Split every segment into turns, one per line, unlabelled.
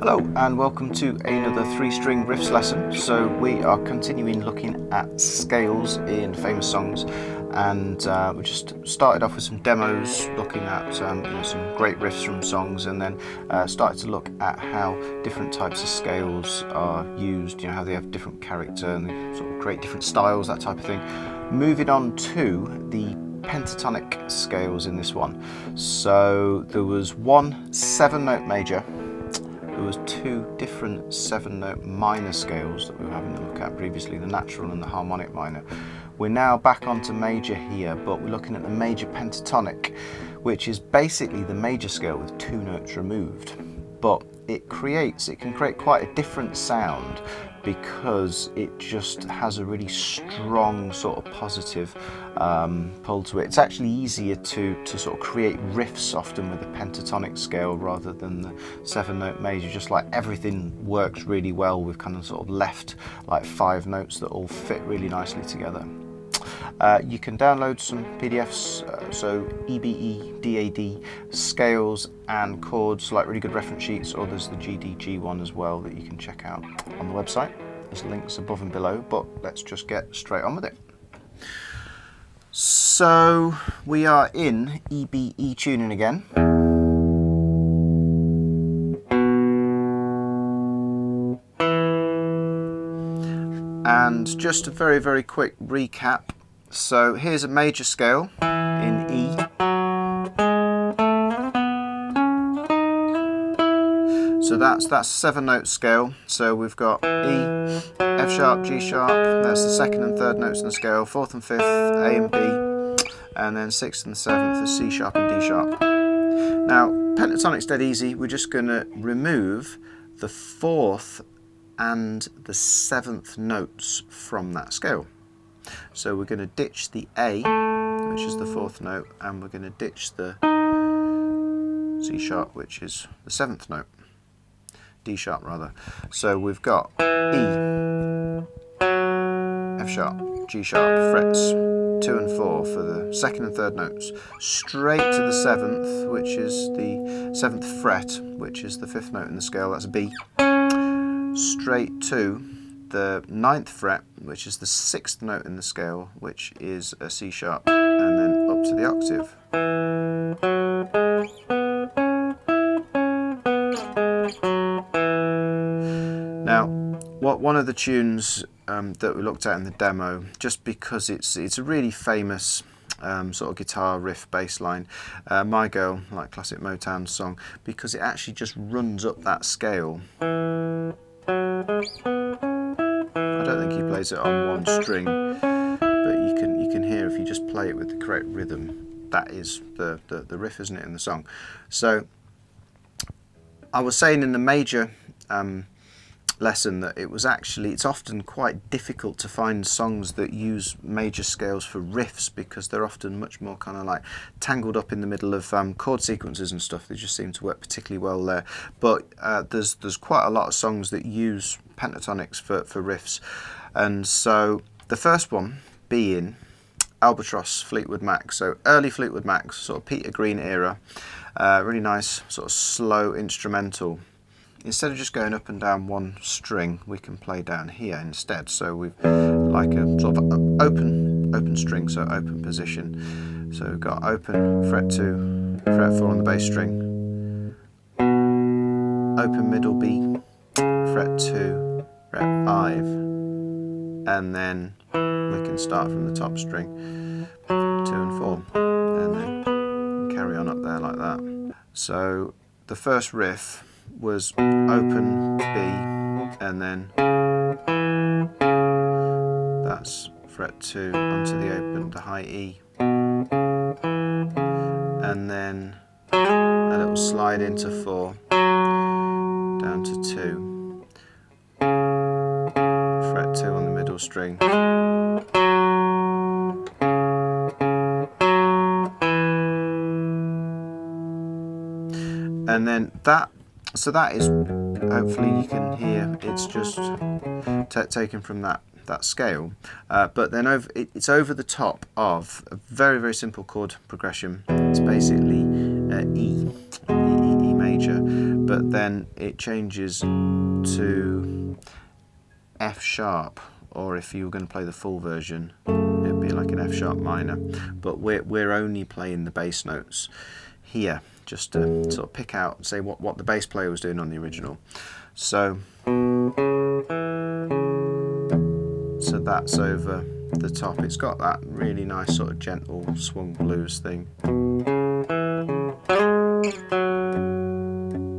Hello and welcome to another 3-string riffs lesson. So we are continuing looking at scales in famous songs, and we just started off with some demos looking at some great riffs from songs, and then started to look at how different types of scales are used, how they have different character and they sort of create different styles, that type of thing. Moving on to the pentatonic scales in this one. So there was one 7-note major. There was 2 different 7-note minor scales that we were having a look at previously, the natural and the harmonic minor. We're now back onto major here, but we're looking at the major pentatonic, which is basically the major scale with 2 notes removed. But it can create quite a different sound because it just has a really strong sort of positive pull to it. It's actually easier to sort of create riffs often with the pentatonic scale rather than the 7-note major, just like everything works really well with kind of sort of left like 5 notes that all fit really nicely together. You can download some PDFs, so EBE, DAD, scales and chords, like really good reference sheets, or there's the GDG one as well that you can check out on the website. There's links above and below, but let's just get straight on with it. So we are in EBE tuning again. And just a very, very quick recap. So here's a major scale in E. So that's 7-note scale. So we've got E, F sharp, G sharp, that's the 2nd and 3rd notes in the scale, 4th and 5th, A and B, and then 6th and 7th are C sharp and D sharp. Now, pentatonic's dead easy. We're just going to remove the 4th and the 7th notes from that scale. So we're going to ditch the A, which is the 4th note, and we're going to ditch the C sharp, which is the 7th note. D sharp rather. So we've got E, F sharp, G sharp, frets 2 and 4 for the 2nd and 3rd notes, straight to the 7th, which is the 7th fret, which is the 5th note in the scale, that's a B, straight to the 9th fret, which is the 6th note in the scale, which is a C sharp, and then up to the octave. Now, one of the tunes that we looked at in the demo, just because it's a really famous sort of guitar riff bass line, My Girl, like classic Motown song, because it actually just runs up that scale. I don't think he plays it on one string, but you can hear if you just play it with the correct rhythm, that is the riff, isn't it, in the song. So I was saying in the major lesson that it's often quite difficult to find songs that use major scales for riffs because they're often much more kind of like tangled up in the middle of chord sequences and stuff. They just seem to work particularly well there. But there's quite a lot of songs that use pentatonics for riffs, and so the first one being Albatross, Fleetwood Mac. So early Fleetwood Mac, sort of Peter Green era, really nice sort of slow instrumental. Instead of just going up and down one string, we can play down here instead. So we've like a sort of open string, so open position. So we've got open, fret 2, fret 4 on the bass string, open middle B, fret 2, fret 5, and then we can start from the top string, 2 and 4, and then carry on up there like that. So the first riff was open B, and then that's fret 2 onto the open to high E, and then a little slide into 4, down to 2, fret 2 on the middle string, and then that is, hopefully you can hear, it's just taken from that scale, but then it's over the top of a very, very simple chord progression. It's basically E major, but then it changes to F sharp, or if you were going to play the full version, it'd be like an F sharp minor. But we're only playing the bass notes here, just to sort of pick out, say what the bass player was doing on the original. So that's over the top. It's got that really nice sort of gentle swung blues thing.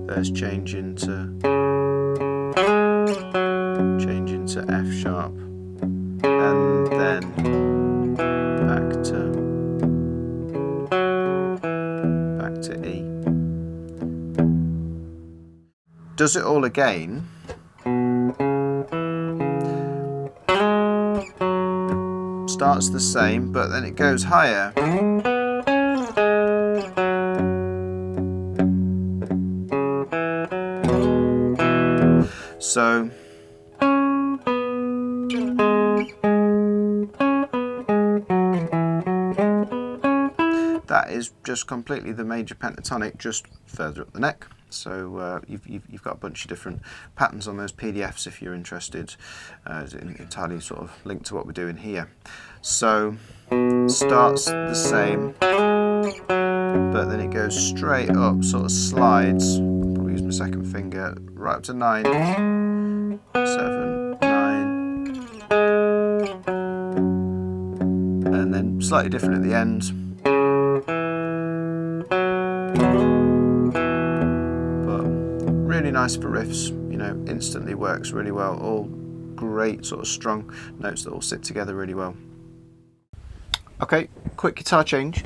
There's changing to F sharp, and then back to E. Does it all again. Starts the same, but then it goes higher. So that is just completely the major pentatonic, just further up the neck. So you've got a bunch of different patterns on those PDFs if you're interested. It's entirely sort of linked to what we're doing here. So starts the same, but then it goes straight up, sort of slides. Probably use my second finger right up to 9, 7, 9, and then slightly different at the end. Really nice for riffs, you know, instantly works really well. All great sort of strong notes that all sit together really well. Okay, quick guitar change.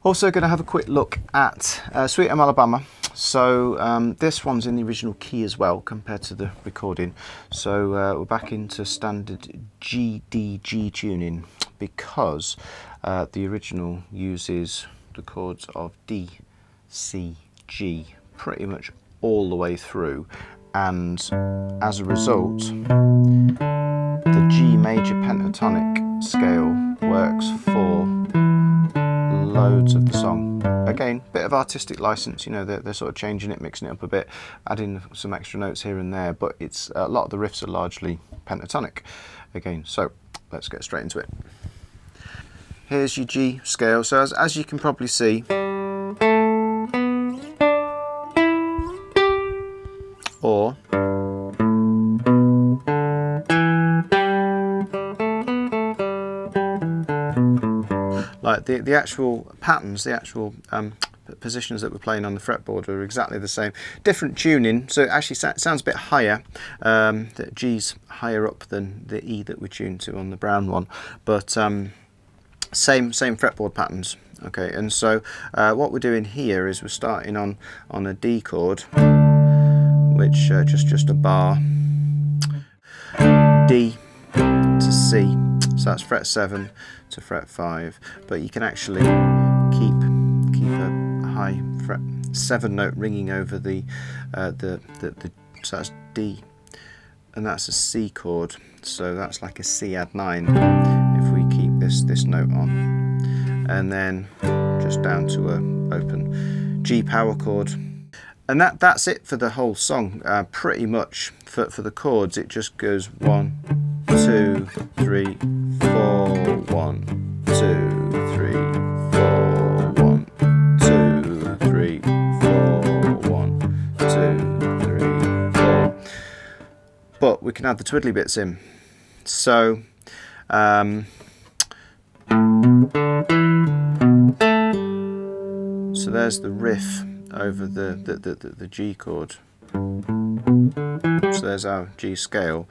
Also going to have a quick look at Sweet Home Alabama. So this one's in the original key as well compared to the recording. So we're back into standard GDG tuning because the original uses the chords of D, C, G pretty much all the way through, and as a result the G major pentatonic scale works for loads of the song. Again, bit of artistic license, you know, they're sort of changing it, mixing it up a bit, adding some extra notes here and there, but it's a lot of the riffs are largely pentatonic again. So let's get straight into it. Here's your G scale. So as you can probably see, or like the actual patterns, the actual positions that we're playing on the fretboard are exactly the same. Different tuning, so it actually sounds a bit higher. The G's higher up than the E that we tuned to on the brown one, but same fretboard patterns. Okay, and so what we're doing here is we're starting on a D chord, which just a bar, D to C, so that's fret 7 to fret 5, but you can actually keep a high fret 7 note ringing over the so that's D, and that's a C chord, so that's like a C add 9 if we keep this note on, and then just down to a open G power chord. And that's it for the whole song, pretty much. For the chords, it just goes 1, 2, 3, 4, 1, 2, 3, 4, 1, 2, 3, 4, 1, 2, 3, 4. But we can add the twiddly bits in. So there's the riff over the G chord. So there's our G scale.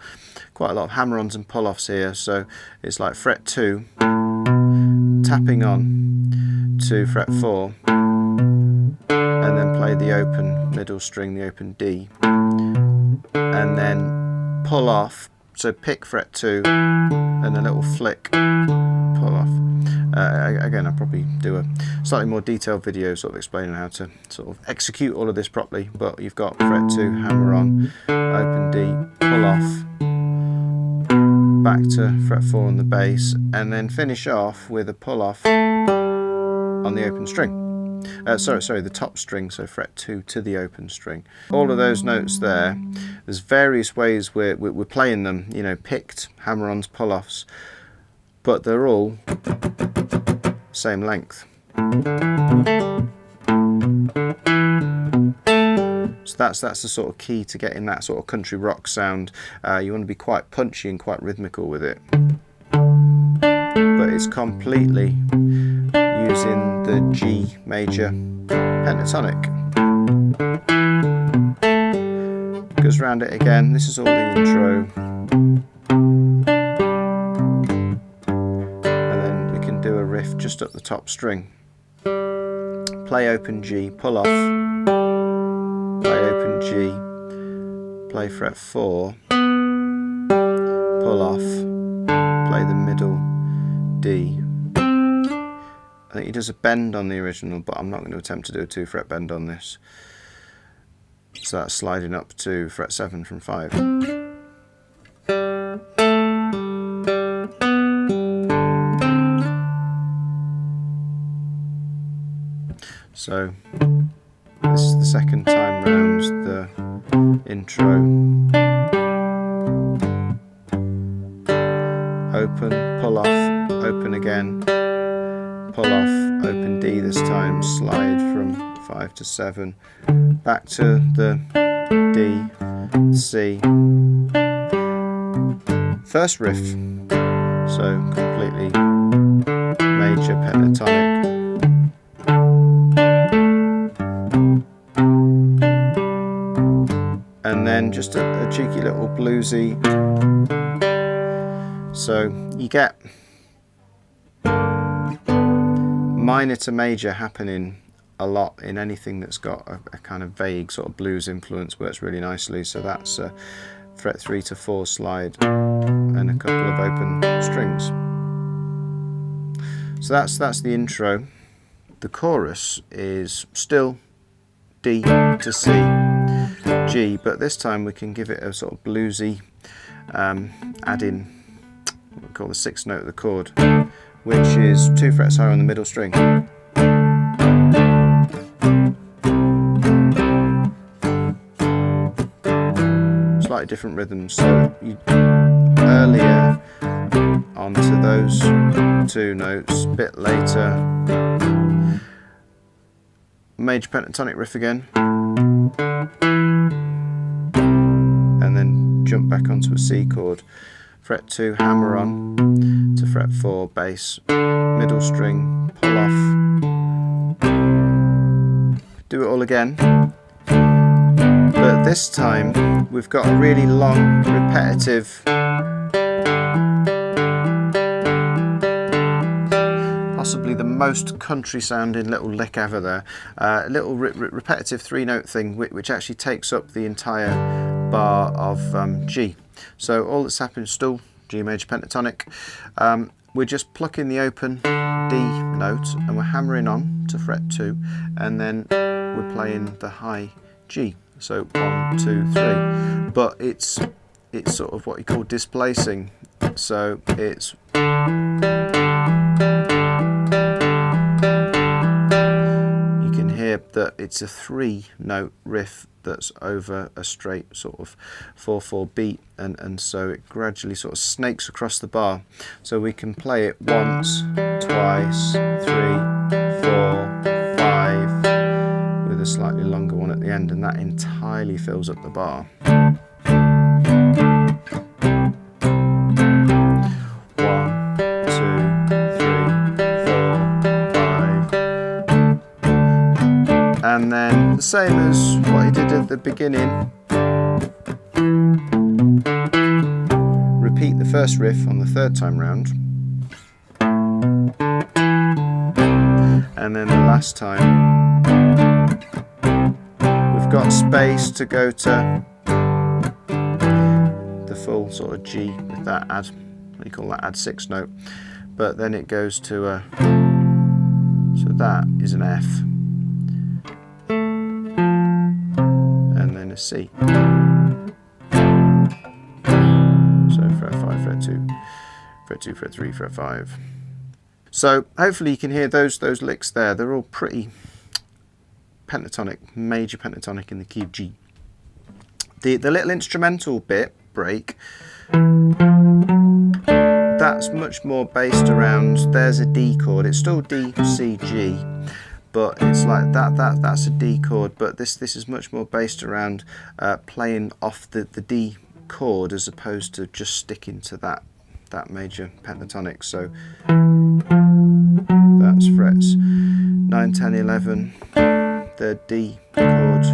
Quite a lot of hammer-ons and pull-offs here, so it's like fret 2, tapping on to fret 4, and then play the open middle string, the open D, and then pull off, so pick fret 2, and a little flick, pull off. Again, I'll probably do a slightly more detailed video sort of explaining how to sort of execute all of this properly, but you've got fret 2, hammer on, open D, pull off, back to fret 4 on the bass, and then finish off with a pull off on the open string. sorry, the top string, so fret 2 to the open string. All of those notes there, there's various ways we're playing them, you know, picked, hammer-ons, pull-offs, but they're all same length. So that's the sort of key to getting that sort of country rock sound. You want to be quite punchy and quite rhythmical with it. But it's completely using the G major pentatonic. Goes round it again. This is all the intro. And then we can do a riff just up the top string. Play open G, pull off, play open G, play fret 4, pull off, play the middle D. I think he does a bend on the original, but I'm not going to attempt to do a 2 fret bend on this. So that's sliding up to fret 7 from 5. So this is the second time round the intro. Open, pull off, open again, pull off, open D this time, slide from 5 to 7, back to the D, C. First riff, so completely major pentatonic. And then just a cheeky little bluesy. So you get minor to major happening a lot in anything that's got a kind of vague sort of blues influence. Works really nicely. So that's a fret 3 to 4 slide and a couple of open strings. So that's the intro. The chorus is still D to C, G, but this time we can give it a sort of bluesy, add in what we call the 6th note of the chord, which is 2 frets higher on the middle string. Slightly different rhythms, so earlier onto those 2 notes, a bit later, major pentatonic riff again, and then jump back onto a C chord, fret 2 hammer on to fret 4 bass, middle string, pull off, do it all again, but this time we've got a really long repetitive, possibly the most country sounding little lick ever there, a little repetitive 3-note thing which actually takes up the entire bar of G. So all that's happened is still G major pentatonic. We're just plucking the open D note and we're hammering on to fret 2, and then we're playing the high G. So 1, 2, 3. But it's sort of what you call displacing. So it's that it's a 3-note riff that's over a straight sort of 4/4 beat, and so it gradually sort of snakes across the bar. So we can play it once, twice, 3, 4, 5, with a slightly longer one at the end, and that entirely fills up the bar. And then the same as what he did at the beginning, repeat the first riff on the 3rd time round, and then the last time we've got space to go to the full sort of G with that add, what do you call that, add 6 note, but then it goes to a, so that is an F. A C. So fret 5, fret 2, fret 2, fret 3, fret 5. So hopefully you can hear those licks there. They're all pretty pentatonic, major pentatonic in the key of G. The little instrumental bit, break, that's much more based around, there's a D chord, it's still D, C, G, but it's like that's a D chord, but this is much more based around playing off the D chord as opposed to just sticking to that major pentatonic. So that's frets 9, 10, 11, the D chord,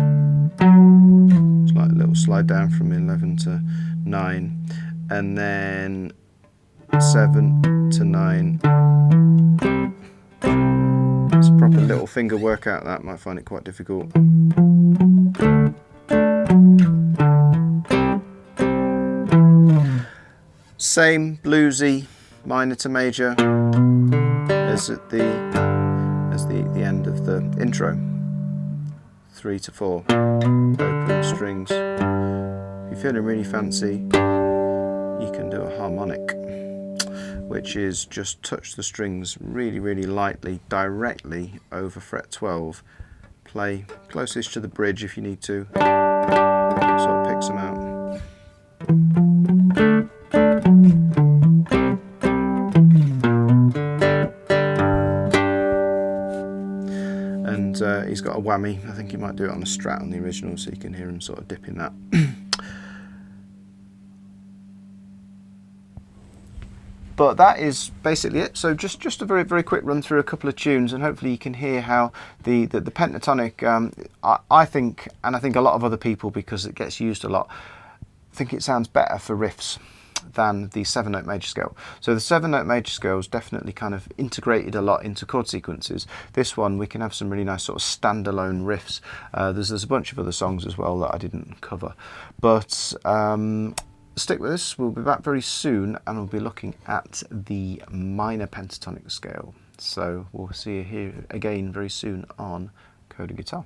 it's like a little slide down from 11 to 9, and then 7 to 9. It's a proper little finger workout, that might find it quite difficult. Same bluesy minor to major as at the end of the intro. 3 to 4 open strings. If you're feeling really fancy, you can do a harmonic, which is just touch the strings really, really lightly directly over fret 12. Play closest to the bridge if you need to. Sort of picks them out. And he's got a whammy. I think he might do it on a strat on the original, so you can hear him sort of dipping that. But that is basically it. So just a very, very quick run through a couple of tunes, and hopefully you can hear how the pentatonic, I think, and I think a lot of other people, because it gets used a lot, think it sounds better for riffs than the 7-note major scale. So the 7-note major scale is definitely kind of integrated a lot into chord sequences. This one, we can have some really nice sort of standalone riffs. There's a bunch of other songs as well that I didn't cover. But stick with us, we'll be back very soon, and we'll be looking at the minor pentatonic scale. So we'll see you here again very soon on Coda Guitar.